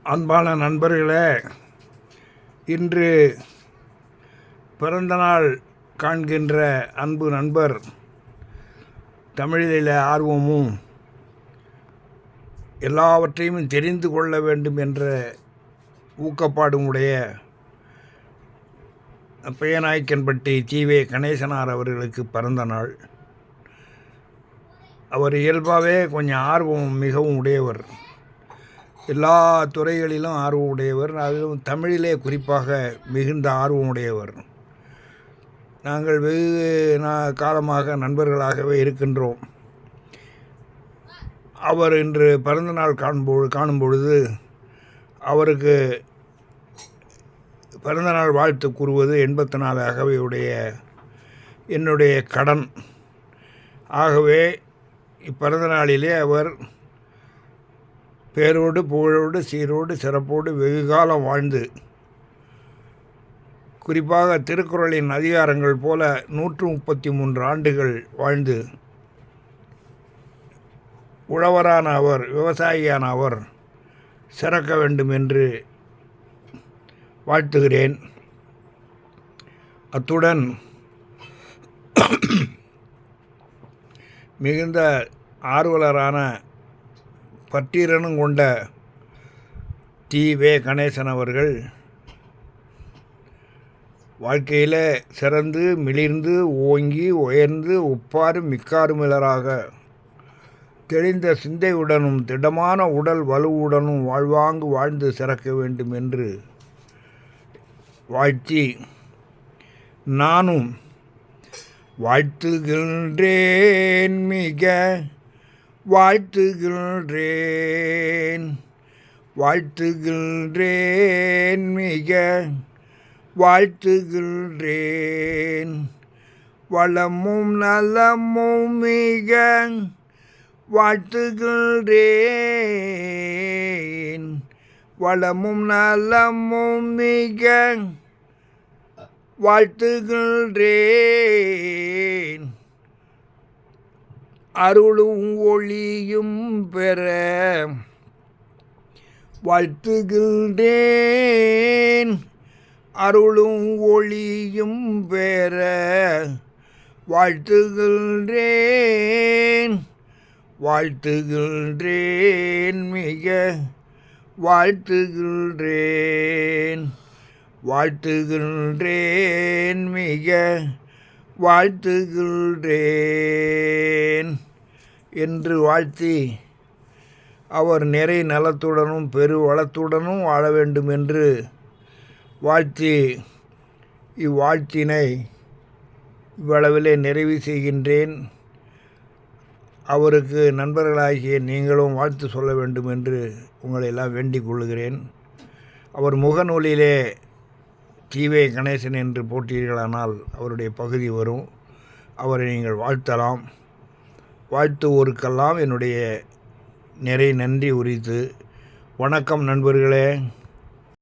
அன்பான நண்பர்களே, இன்று பிறந்தநாள் காண்கின்ற அன்பு நண்பர், தமிழில் ஆர்வமும் எல்லாவற்றையும் தெரிந்து கொள்ள வேண்டும் என்ற ஊக்கப்பாடும் உடைய பெயநாயக்கன்பட்டி டி.வே. கணேசனார் அவர்களுக்கு பிறந்த நாள். அவர் இயல்பாகவே கொஞ்சம் ஆர்வம் மிகவும் உடையவர். எல்லா துறைகளிலும் ஆர்வம் உடையவர். அதிலும் தமிழிலே குறிப்பாக மிகுந்த ஆர்வம் உடையவர். நாங்கள் வெகு காலமாக நண்பர்களாகவே இருக்கின்றோம். அவர் இன்று பிறந்தநாள் காணும் பொழுது அவருக்கு பிறந்தநாள் வாழ்த்து கூறுவது 84 அகவையுடைய என்னுடைய கடன். ஆகவே இப்பிறந்த நாளிலே அவர் பேரோடு புகழோடு சீரோடு சிறப்போடு வெகுகாலம் வாழ்ந்து, குறிப்பாக திருக்குறளின் அதிகாரங்கள் போல 133 ஆண்டுகள் வாழ்ந்து, உழவரான அவர், விவசாயியான அவர் சிறக்க வேண்டும் என்று வாழ்த்துகிறேன். அத்துடன் மிகுந்த ஆர்வலரான பற்றீரனும் கொண்ட டி.வே. கணேசன் அவர்கள் வாழ்க்கையில் சிறந்து மிளிர்ந்து ஓங்கி உயர்ந்து ஒப்பாரும் மிக்காருமிலராக தெளிந்த சிந்தையுடனும் திடமான உடல் வலுவுடனும் வாழ்வாங்கு வாழ்ந்து சிறக்க வேண்டும் என்று வாழ்த்தி, நானும் வாழ்த்துகின்றேன், மிக வாழ்த்துகின்றேன், வாழ்த்துகின்றேன், மிக வாழ்த்துகின்றேன். வளமும் நலமும் மிக வாழ்த்துகின்றேன், வளமும் நலமும் மிக வாழ்த்துகின்றேன். அருளும் ஒளியும் பெற வாழ்த்துகின்றேன், அருளும் ஒளியும் பெற வாழ்த்துகின்றேன், வாழ்த்துகின்றேன், மிக வாழ்த்துகின்றேன், வாழ்த்துகின்றேன், மிக வாழ்த்துகின்றேன் என்று வாழ்த்தி, அவர் நிறை நலத்துடனும் பெரு வளத்துடனும் வாழ வேண்டும் என்று வாழ்த்தி, இவ்வாழ்த்தினை இவ்வளவிலே நிறைவு செய்கின்றேன். அவருக்கு நண்பர்களாகிய நீங்களும் வாழ்த்து சொல்ல வேண்டும் என்று உங்களை எல்லாம் வேண்டிக் கொள்கிறேன். அவர் முகநூலிலே டி.வே. கணேசன் என்று போட்டீர்களானால் அவருடைய பகுதி வரும். அவரை நீங்கள் வாழ்த்தலாம். வாழ்த்துவோருக்கெல்லாம் என்னுடைய நிறை நன்றி உரித்து, வணக்கம் நண்பர்களே.